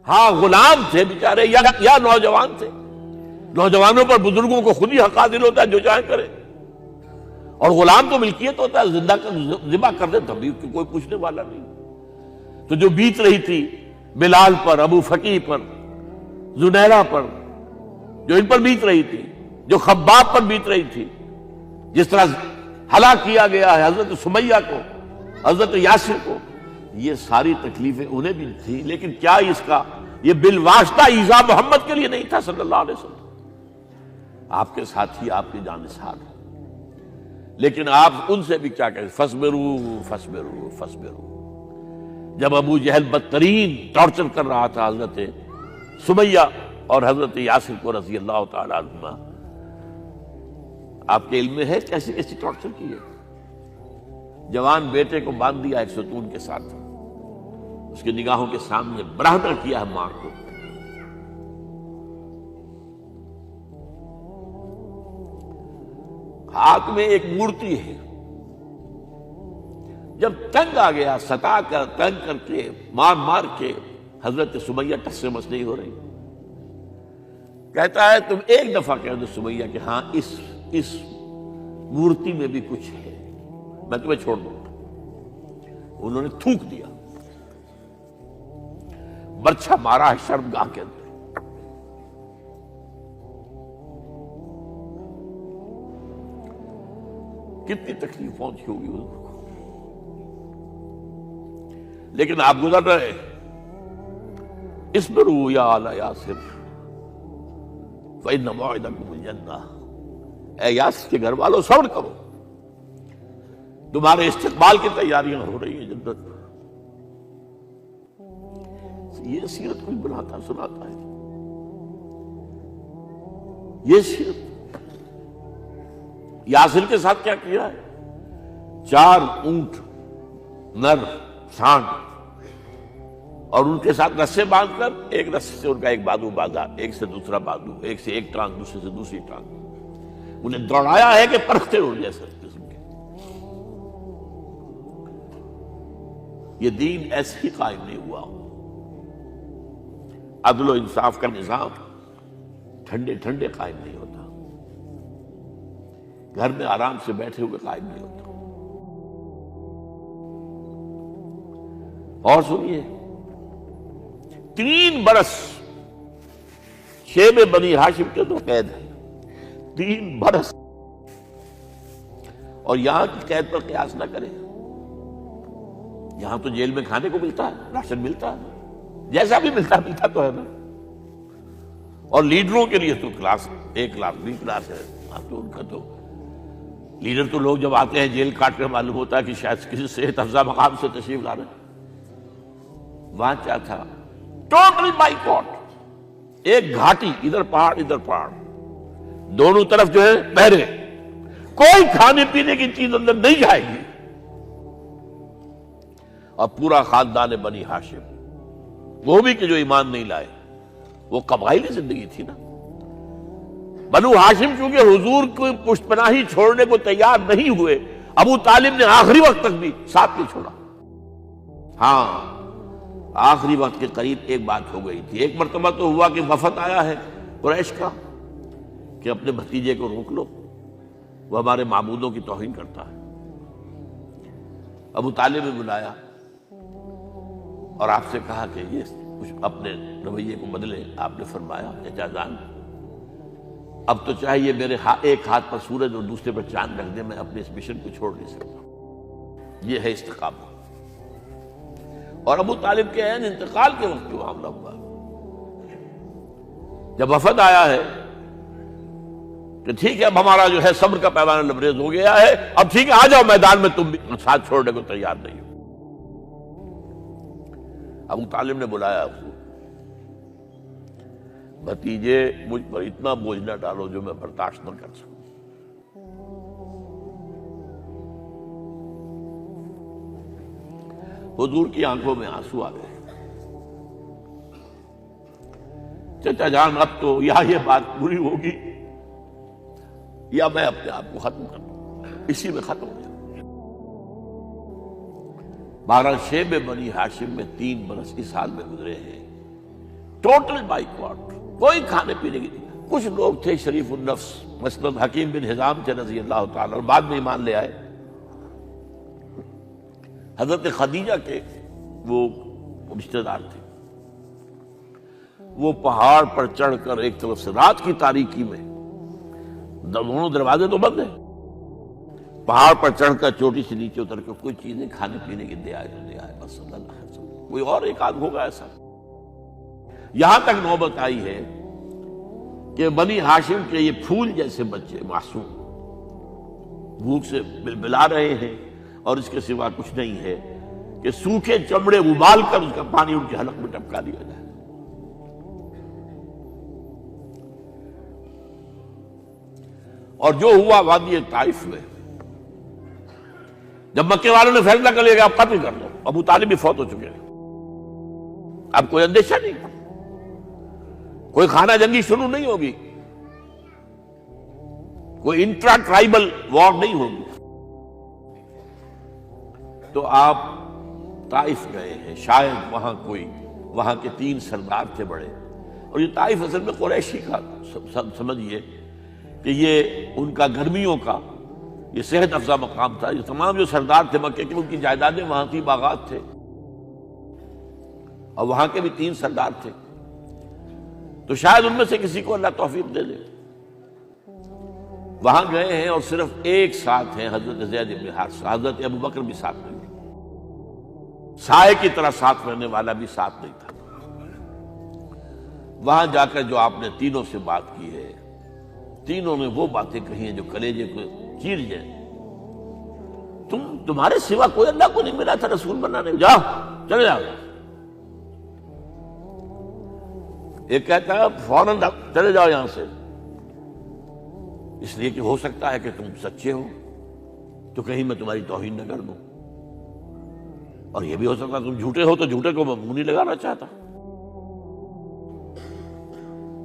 ہاں غلام تھے بیچارے یا نوجوان تھے. نوجوانوں پر بزرگوں کو خود ہی حق حاصل ہوتا ہے جو چاہے کرے. اور غلام تو ملکیت ہوتا ہے, زندہ ذبح کر دے تبھی کوئی پوچھنے والا نہیں. تو جو بیت رہی تھی بلال پر, ابو فقیہ پر, زنیرہ پر, جو ان پر بیت رہی تھی, جو خباب پر بیت رہی تھی, جس طرح ہلاک کیا گیا ہے حضرت سمیہ کو, حضرت یاسر کو, یہ ساری تکلیفیں انہیں بھی تھی. لیکن کیا اس کا یہ بالواسطہ ایذا محمد کے لیے نہیں تھا صلی اللہ علیہ وسلم. آپ کے ساتھی آپ کی جانثار ہیں, لیکن آپ ان سے بھی کیا کہیں, فصبروا فصبروا فصبروا. جب ابو جہل بدترین ٹارچر کر رہا تھا حضرت سمیہ اور حضرت یاسر کو رضی اللہ تعالی عنہما, آپ کے علم میں ہے کیسی کیسی ٹارچر کی ہے. جوان بیٹے کو باندھ دیا ایک ستون کے ساتھ, اس کی نگاہوں کے سامنے برہنہ کیا ہے ماں کو. ہاتھ میں ایک مورتی ہے. جب تنگ آ گیا, ستا کر تنگ کر کے مار مار کے حضرت سمیہ ٹس سے مس نہیں ہو رہی. کہتا ہے تم ایک دفعہ کہہ دو سمیہ کہ ہاں اس مورتی میں بھی کچھ ہے, میں تمہیں چھوڑ دوں گا. انہوں نے تھوک دیا, برچھا مارا ہے شرمگاہ کے اندر. کتنی تکلیف پہنچی ہوگی حضور کو, لیکن آپ گزر رہے. اصبروا یا آل یاسر فإن موعدکم الجنہ. اے یاسر کے گھر والوں صبر کرو, تمہارے استقبال کی تیاریاں ہو رہی ہیں جنت. یہ سیرت کوئی بناتا سناتا ہے, یہ سیرت. یاسر کے ساتھ کیا کیا ہے, 4 اونٹ نر سانڈ, اور ان کے ساتھ رسے باندھ کر ایک رسے سے ان کا ایک بازو باندھا, ایک سے دوسرا بازو, ایک سے ایک ٹانگ, دوسرے سے دوسری ٹانگ. انہیں دوڑایا ہے کہ پرکھتے اڑ جیسے قسم کے. یہ دین ایسے ہی قائم نہیں ہوا. عدل و انصاف کا نظام ٹھنڈے ٹھنڈے قائم نہیں ہوتا, گھر میں آرام سے بیٹھے ہوئے قائم نہیں ہوتا. اور سنیے, 3 برس شیب بنی ہاشم کے تو قید ہے, 3 برس. اور یہاں کی قید پر قیاس نہ کریں. یہاں تو جیل میں کھانے کو ملتا ہے, راشن ملتا ہے, جیسا بھی ملتا تو ہے نا. اور لیڈروں کے لیے تو class A class B class ہے. تو ان کا تو لیڈر تو لوگ جب آتے ہیں جیل کاٹ کر معلوم ہوتا ہے کہ شاید کسی صحت افزا مقام سے تشریف لا رہے ہیں. وہاں کیا تھا, ٹوٹل بائیکاٹ. ایک گھاٹی, ادھر پہاڑ ادھر پہاڑ, دونوں طرف جو ہے پہرے, کوئی کھانے پینے کی چیز اندر نہیں جائے گی. اور پورا خاندان بنی ہاشم, وہ بھی کہ جو ایمان نہیں لائے, وہ قبائلی زندگی تھی نا. بنو ہاشم چونکہ حضور کو پشت پناہی چھوڑنے کو تیار نہیں ہوئے, ابو طالب نے آخری وقت تک بھی ساتھ نہیں چھوڑا. ہاں آخری وقت کے قریب ایک بات ہو گئی تھی. ایک مرتبہ تو ہوا کہ وفد آیا ہے قریش کا کہ اپنے بھتیجے کو روک لو, وہ ہمارے معبودوں کی توہین کرتا ہے. ابو طالب نے بلایا اور آپ سے کہا کہ یہ کچھ اپنے رویے کو بدلے. آپ نے فرمایا چچا جان, اب تو چاہیے میرے ایک ہاتھ پر سورج اور دوسرے پر چاند رکھ دے, میں اپنے اس مشن کو چھوڑ نہیں سکتا. یہ ہے استقامت. اور ابو طالب کے عین انتقال کے وقت جو معاملہ ہوا, جب وفد آیا ہے کہ ٹھیک ہے اب ہمارا جو ہے صبر کا پیمانہ لبریز ہو گیا ہے, اب ٹھیک ہے آ جاؤ میدان میں, تم بھی ساتھ چھوڑنے کو تیار نہیں ہو. ابو طالب نے بلایا اس کو, بھتیجے مجھ پر اتنا بوجھ نہ ڈالو جو میں برداشت نہ کر سکوں. حضور کی آنکھوں میں آنسو آ گئے. چچا جان اب تو یا یہ بات پوری ہوگی یا میں اپنے آپ کو ختم کر دوں, اسی میں ختم ہو جاؤں. بہرحال شیب بنی ہاشم میں 3 برس اس حال میں گزرے ہیں ٹوٹل بائیکاٹ، کوئی کھانے پینے کی نہیں۔ کچھ لوگ تھے شریف النفس، مثلا حکیم بن حزام تھے رضی اللہ تعالیٰ، اور بعد میں ایمان لے آئے۔ حضرت خدیجہ کے وہ رشتے دار تھے، وہ پہاڑ پر چڑھ کر ایک طرف سے رات کی تاریکی میں، دونوں دروازے تو بند ہیں، پہاڑ پر چڑھ کر چوٹی سے نیچے اتر کر کوئی چیزیں کھانے پینے کی دے آئے تو دے آئے، بس صلی اللہ علیہ وسلم۔ کوئی اور ایک آدھ ہوگا ایسا۔ یہاں تک نوبت آئی ہے کہ بنی ہاشم کے یہ پھول جیسے بچے معصوم بھوک سے بلبلا رہے ہیں، اور اس کے سوا کچھ نہیں ہے کہ سوکھے چمڑے ابال کر اس کا پانی ان کے حلق میں ٹپکا دیا جائے۔ اور جو ہوا وادی طائف میں، جب مکے والوں نے فیصلہ کر لیا کہ آپ قتل کر دو، ابو طالب بھی فوت ہو چکے ہیں، اب کوئی اندیشہ نہیں، کوئی خانہ جنگی شروع نہیں ہوگی، کوئی انٹرا ٹرائبل وار نہیں ہوگی، تو آپ طائف گئے ہیں۔ شاید وہاں کے 3 سردار تھے بڑے، اور یہ طائف اصل میں قریشی کا سمجھیے کہ یہ ان کا گرمیوں کا یہ صحت افزا مقام تھا۔ یہ تمام جو سردار تھے مکے کے، ان کی جائیدادیں وہاں تھی، باغات تھے، اور وہاں کے بھی 3 سردار تھے، تو شاید ان میں سے کسی کو اللہ توفیق دے دے۔ وہاں گئے ہیں اور صرف ایک ساتھ ہیں، حضرت زید بن حارثہ، حضرت ابو بکر بھی ساتھ نہیں، سائے کی طرح ساتھ رہنے والا بھی ساتھ نہیں تھا۔ وہاں جا کر جو آپ نے تینوں سے بات کی ہے، تینوں نے وہ باتیں کہی ہیں جو کلیجے کو چیر جائیں۔ تمہارے سوا کوئی اللہ کو نہیں ملا تھا رسول بنانے، جاؤ چلے جاؤ۔ ایک کہتا ہے فوراً چلے جاؤ یہاں سے، اس لیے کہ ہو سکتا ہے کہ تم سچے ہو تو کہیں میں تمہاری توہین نہ کر دوں، اور یہ بھی ہو سکتا ہے تم جھوٹے ہو تو جھوٹے کو میں منہ نہیں لگانا چاہتا۔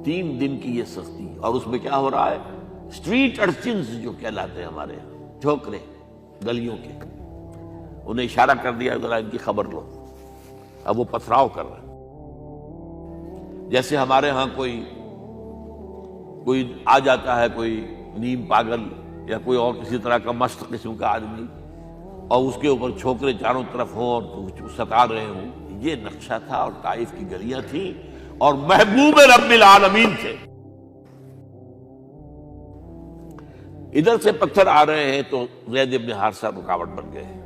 3 دن کی یہ سختی، اور اس میں کیا ہو رہا ہے، اسٹریٹ ارچنز جو کہلاتے ہیں ہمارے یہاں، ٹھوکرے گلیوں کے، انہیں اشارہ کر دیا ذرا ان کی خبر لو، اب وہ پتھراؤ کر رہے ہیں۔ جیسے ہمارے ہاں کوئی آ جاتا ہے، کوئی نیم پاگل یا کوئی اور کسی طرح کا مست قسم کا آدمی، اور اس کے اوپر چھوکرے چاروں طرف ہوں اور ستا رہے ہوں، یہ نقشہ تھا، اور طائف کی گلیاں تھیں، اور محبوب رب العالمین تھے۔ ادھر سے پتھر آ رہے ہیں تو زید بن حارثہ رکاوٹ بن گئے ہیں،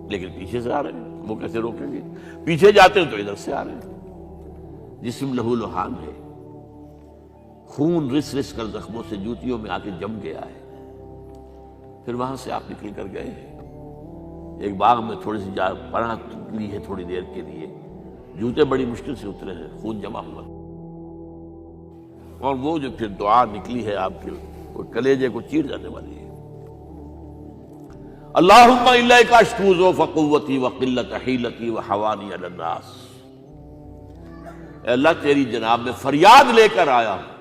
لیکن پیچھے سے آ رہے ہیں، وہ کیسے روکیں گے؟ پیچھے جاتے ہیں تو ادھر سے آ رہے ہیں، جسم لہو لہان ہے، خون رس رس کر زخموں سے جوتیوں میں آ کے جم گیا ہے۔ پھر وہاں سے آپ نکل کر گئے ہیں، ایک باغ میں تھوڑی سی پناہ لی ہے تھوڑی دیر کے لیے، جوتے بڑی مشکل سے اترے ہیں، خون جمع ہوا، اور وہ جو پھر دعا نکلی ہے آپ کے، وہ کلیجے کو چیر جانے والی ہے۔ اللہم الیک اشکو ضعف قوتی وقلت حیلتی وحوانی علی الناس، اے اللہ تیری جناب میں فریاد لے کر آیا ہوں،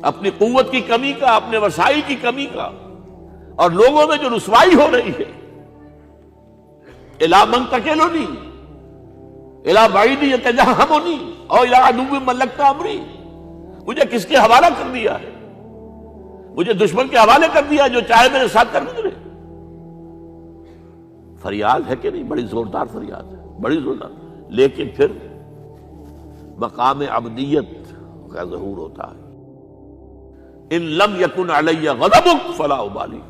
اپنی قوت کی کمی کا، اپنے وسائل کی کمی کا، اور لوگوں میں جو رسوائی ہو رہی ہے، الی من تکلنی الی بعید یتجہمنی او الی عدو ملکت امری، مجھے کس کے حوالہ کر دیا ہے؟ مجھے دشمن کے حوالے کر دیا جو چاہے میرے ساتھ کر گزرے۔ فریاد ہے کہ نہیں؟ بڑی زوردار فریاد ہے، بڑی زوردار، لیکن پھر مقام عبدیت کا ظہور ہوتا ہے۔ ان لم یکن علی غضبک فلا ابالی،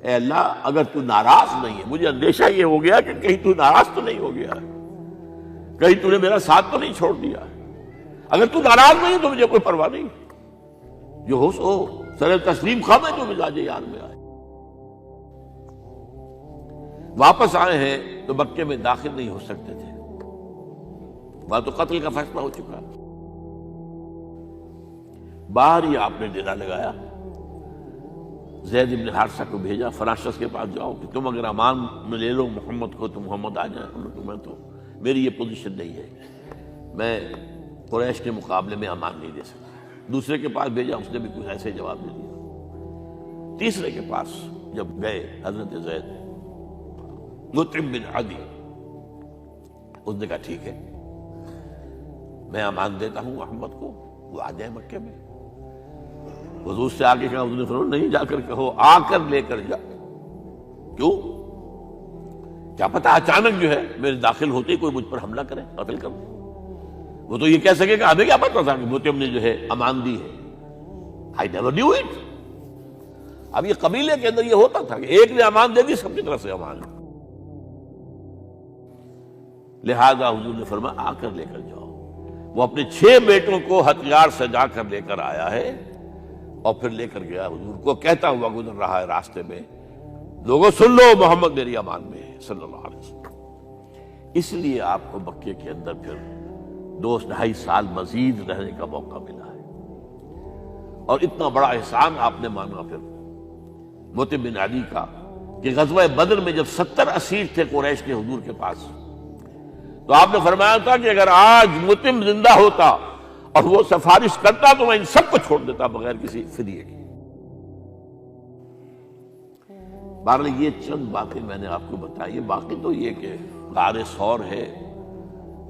اے اللہ اگر تو ناراض نہیں ہے، مجھے اندیشہ یہ ہو گیا کہ کہیں تو ناراض تو نہیں ہو گیا ہے، کہیں تو نے میرا ساتھ تو نہیں چھوڑ دیا ہے۔ اگر تو ناراض نہیں تو مجھے کوئی پرواہ نہیں، جو ہو سو سر تسلیم خم ہے جو مزاج یار میں آئے۔ واپس آئے ہیں تو مکے میں داخل نہیں ہو سکتے تھے، وہاں تو قتل کا فیصلہ ہو چکا، باہر ہی آپ نے ڈیرا لگایا، زید بن حارثہ کو بھیجا، فلاں شخص کے پاس جاؤ کہ تم اگر امان میں لے لو محمد کو تو محمد آ جائیں، میں تو میری یہ پوزیشن نہیں ہے، میں قریش کے مقابلے میں امان نہیں دے سکتا۔ دوسرے کے پاس بھیجا، اس نے بھی کچھ ایسے جواب دے دیا۔ تیسرے کے پاس جب گئے حضرت زید، مطعم بن عدی، اس نے کہا ٹھیک ہے، میں امان دیتا ہوں محمد کو، وہ آ جائے مکے میں۔ حضور سے آگے کہا، حضور نے فرمایا نہیں جا کر کہو، آ کر لے کر جا۔ کیوں؟ کیا پتا اچانک جو ہے میرے داخل ہوتے ہی کوئی مجھ پر حملہ کرے، قتل کر دے۔ وہ تو یہ کہہ سکے کہ ہمیں کیا پتا تھا کہ مطعم نے جو ہے امان دی ہے، I never knew it۔ اب یہ قبیلے کے اندر یہ ہوتا تھا کہ ایک نے امان دے دی، سب کی طرف سے امان۔ لہذا حضور نے فرمایا آ کر لے کر جاؤ۔ وہ اپنے 6 بیٹوں کو ہتھیار سجا کر لے کر آیا ہے، اور پھر لے کر گیا حضور کو، کہتا ہوا گزر رہا ہے راستے میں، لوگوں سن لو محمد میری امان میں ہے صلی اللہ علیہ وسلم۔ اس لیے آپ کو مکے کے اندر پھر 2-2.5 سال مزید رہنے کا موقع ملا ہے، اور اتنا بڑا احسان آپ نے مانا پھر مطعم بن عدی کا کہ غزوہ بدر میں جب 70 اسیر تھے قریش کے حضور کے پاس، تو آپ نے فرمایا تھا کہ اگر آج مطعم زندہ ہوتا اور وہ سفارش کرتا تو میں ان سب کو چھوڑ دیتا بغیر کسی فدیے کے۔ بہرحال یہ چند باتیں میں نے آپ کو بتائی، باقی تو یہ کہ غار ثور ہے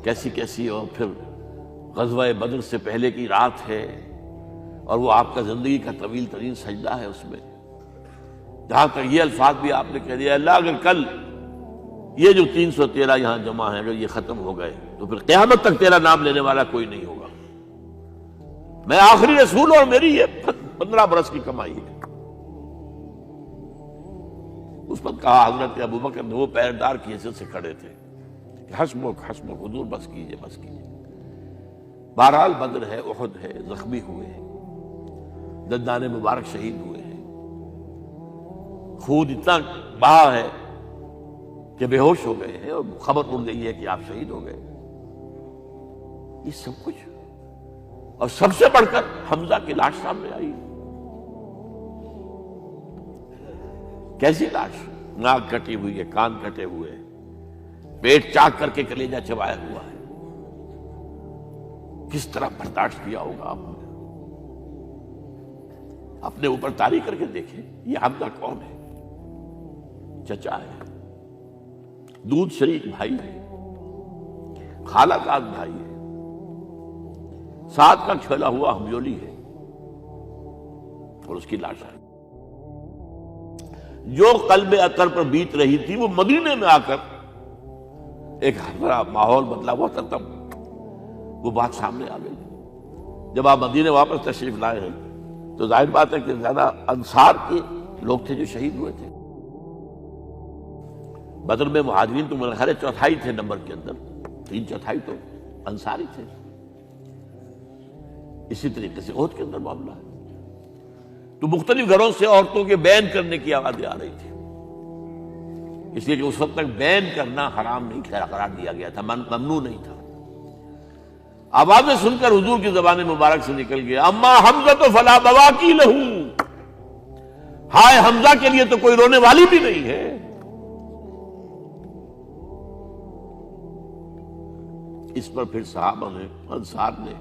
کیسی کیسی، اور پھر غزوہ بدر سے پہلے کی رات ہے، اور وہ آپ کا زندگی کا طویل ترین سجدہ ہے اس میں، جہاں تک یہ الفاظ بھی آپ نے کہہ دیا، اللہ اگر کل یہ جو 313 یہاں جمع ہیں اگر یہ ختم ہو گئے تو پھر قیامت تک تیرا نام لینے والا کوئی نہیں ہوگا، میں آخری رسول اور میری یہ 15 برس کی کمائی ہے۔ اس وقت کہا حضرت ابوبکر نے، وہ پیردار کی حیثیت سے کھڑے تھے، کہ حسبک حسبک حضور بس کیجئے بس کیجئے۔ بہرحال بدر ہے، احد ہے، زخمی ہوئے ہیں، دندان مبارک شہید ہوئے ہیں، خون اتنا بہا ہے کہ بے ہوش ہو گئے ہیں، اور خبر اڑ گئی ہے کہ آپ شہید ہو گئے۔ یہ سب کچھ، اور سب سے بڑھ کر حمزہ کی لاش سامنے آئی، کیسی لاش؟ ناک کٹی ہوئی ہے، کان کٹے ہوئے ہیں، پیٹ چاک کر کے کلیجہ چبایا ہوا ہے، کس طرح برداشت کیا ہوگا آپ نے؟ اپنے اوپر تاری کر کے دیکھیں، یہ حمزہ کون ہے؟ چچا ہے، دودھ شریک بھائی ہے، خالہ زاد بھائی ہے، ساتھ کا کھیلا ہوا ہمجولی ہے، اور اس کی لاش ہے۔ جو قلب اطہر پر بیت رہی تھی وہ مدینے میں آ کر ایک بڑا ماحول بدلا ہوا تھا، تب وہ بات سامنے آ گئی۔ جب آپ مدینے واپس تشریف لائے ہیں تو ظاہر بات ہے کہ زیادہ انصار کے لوگ تھے جو شہید ہوئے تھے۔ بدر میں مہاجرین تو میرے خیال ہے 1/4 تھے نمبر کے اندر، 3/4 تو انصاری تھے۔ اسی طریقے سے احد کے اندر معاملہ ہے، تو مختلف گھروں سے عورتوں کے بین کرنے کی آوازیں آ رہی تھی، اس لیے کہ اس وقت تک بین کرنا حرام نہیں قرار دیا گیا تھا، ممنوع نہیں تھا۔ آوازیں سن کر حضور کی زبان مبارک سے نکل گیا، اما حمزہ تو فلا بواکی لہو، ہائے حمزہ کے لیے تو کوئی رونے والی بھی نہیں ہے۔ اس پر پھر صحابہ نے، انصار نے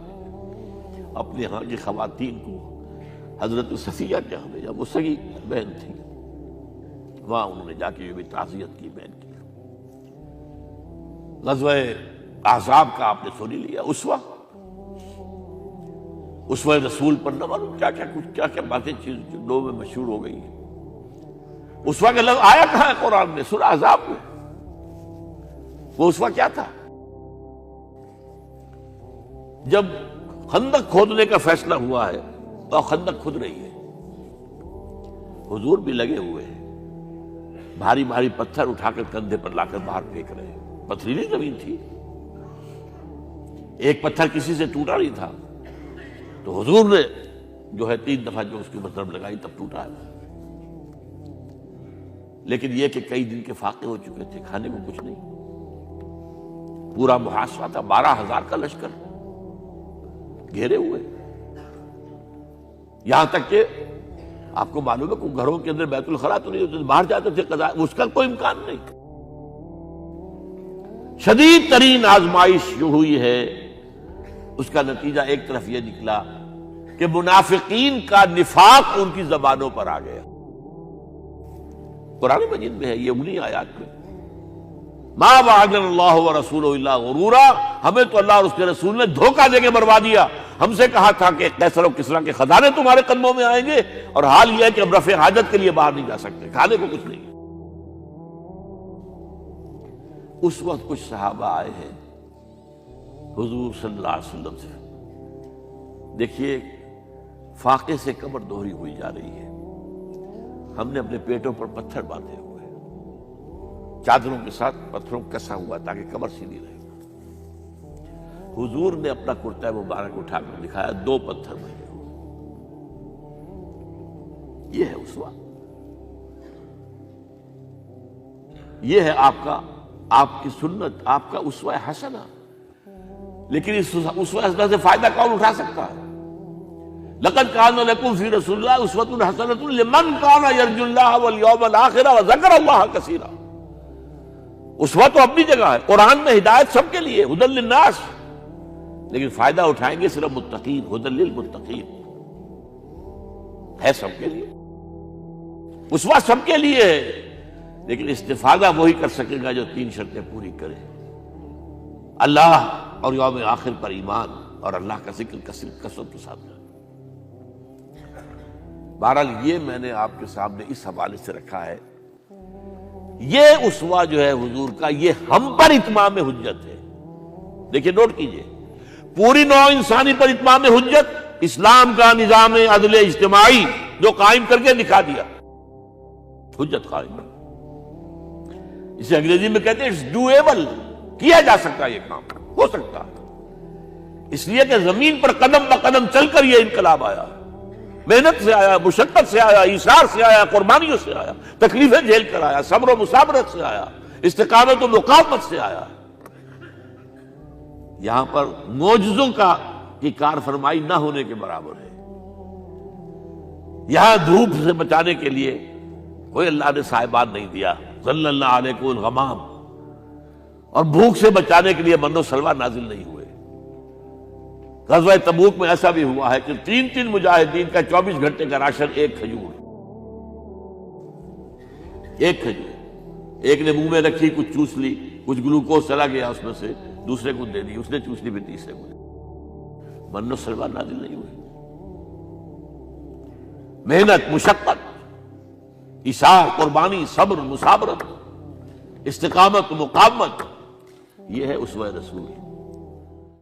اپنے ہاں کی خواتین کو حضرت صفیہ کے ہاں بھیجا، وہ سگی بہن تھی، وہاں انہوں نے جا کے یہ بھی تعزیت کی بہن کی۔ غزوہ احزاب کا آپ نے سنی لیا، اسوہ رسول پر نہ معلوم کیا کیا باتیں چیز لوگوں میں مشہور ہو گئی ہیں۔ اسوہ کا لفظ آیا کہاں ہے قرآن میں؟ سورہ احزاب میں۔ وہ اسوہ کیا تھا؟ جب خندق کھودنے کا فیصلہ ہوا ہے تو خندق کھود رہی ہے، حضور بھی لگے ہوئے ہیں، بھاری بھاری پتھر اٹھا کر کندھے پر لا کر باہر پھینک رہے ہیں، پتھریلی زمین تھی، ایک پتھر کسی سے ٹوٹا نہیں تھا، تو حضور نے جو ہے 3 دفعہ جو اس کی ضرب لگائی تب ٹوٹا ہے۔ لیکن یہ کہ کئی دن کے فاقے ہو چکے تھے، کھانے کو کچھ نہیں، پورا محاصرہ تھا، 12,000 کا لشکر گھیرے ہوئے، یہاں تک کہ آپ کو معلوم ہے کہ گھروں کے اندر بیت الخلا تو نہیں ہوتے، باہر جاتے تھے قضاء، اس کا کوئی امکان نہیں۔ شدید ترین آزمائش جو ہوئی ہے اس کا نتیجہ ایک طرف یہ نکلا کہ منافقین کا نفاق ان کی زبانوں پر آ گیا۔ قرآن مجید میں ہے یہ انہی آیات میں، ما وعدنا اللہ ورسولہ الا غرورا، ہمیں تو اللہ اور اس کے رسول نے دھوکہ دے کے مروا دیا۔ ہم سے کہا تھا کہ قیصر و کسریٰ کے خزانے تمہارے قدموں میں آئیں گے، اور حال یہ ہے کہ ہم رفع حاجت کے لیے باہر نہیں جا سکتے، کھانے کو کچھ نہیں۔ اس وقت کچھ صحابہ آئے ہیں حضور صلی اللہ علیہ وسلم سے، دیکھیے فاقے سے کمر دوہری ہوئی جا رہی ہے، ہم نے اپنے پیٹوں پر پتھر باندھے ہوئے، چادروں کے ساتھ پتھروں کو کسا ہوا تاکہ کمر سیدھی رہے۔ حضور نے اپنا کرتا مبارک اٹھا کر دکھایا، 2 پتھر بنے ہوئے۔ یہ ہے اسوہ، یہ ہے آپ کی سنت، آپ کا اسوہ حسنہ۔ لیکن اس اسوہ حسنہ سے فائدہ کون اٹھا سکتا ہے؟ لقد کان لکم فی رسول اللہ اسوۃ حسنۃ لمن کان یرجو اللہ والیوم الآخر وذکر اللہ کثیرا۔ اسوہ تو اپنی جگہ ہے، قرآن میں ہدایت سب کے لیے، ھدی للناس، لیکن فائدہ اٹھائیں گے صرف متقین، ھدی للمتقین، ہے سب کے لیے، اسوہ سب کے لیے ہے، لیکن استفادہ وہی کر سکے گا جو 3 شرطیں پوری کرے: اللہ اور یوم آخر پر ایمان، اور اللہ کا ذکر کثرت کے ساتھ کرے۔ بہرحال یہ میں نے آپ کے سامنے اس حوالے سے رکھا ہے، یہ اسوہ جو ہے حضور کا، یہ ہم پر اتمام حجت ہے۔ دیکھیے نوٹ کیجئے، پوری نوع انسانی پر اتمام حجت، اسلام کا نظام عدل اجتماعی جو قائم کر کے دکھا دیا، حجت قائم ہے۔ اسے انگریزی میں کہتے ہیں اٹس ڈویبل، کیا جا سکتا ہے، یہ کام ہو سکتا ہے، اس لیے کہ زمین پر قدم بہ قدم چل کر یہ انقلاب آیا، محنت سے آیا، مشقت سے آیا، ایثار سے آیا، قربانیوں سے آیا، تکلیفیں جھیل کر آیا، صبر و مصابرت سے آیا، استقامت و مقاومت سے آیا۔ یہاں پر معجزوں کی کار فرمائی نہ ہونے کے برابر ہے۔ یہاں دھوپ سے بچانے کے لیے کوئی اللہ نے صاحبان نہیں دیا، ظل اللہ علیکم الغمام، اور بھوک سے بچانے کے لیے من و سلوہ نازل نہیں ہوئے۔ غزوہ تبوک میں ایسا بھی ہوا ہے کہ 3 مجاہدین کا 24 گھنٹے کا راشن ایک کھجور، ایک نے منہ میں رکھی، کچھ چوس لی، کچھ گلوکوز چلا گیا اس میں سے، دوسرے کو دے دی، اس نے چوس لی، پھر تیسرے کو دے دی۔ من و سلوہ نازل نہیں ہوئے۔ محنت، مشقت، ایثار، قربانی، صبر، مصابرت، استقامت، مقاومت، یہ ہے اسوہ رسول۔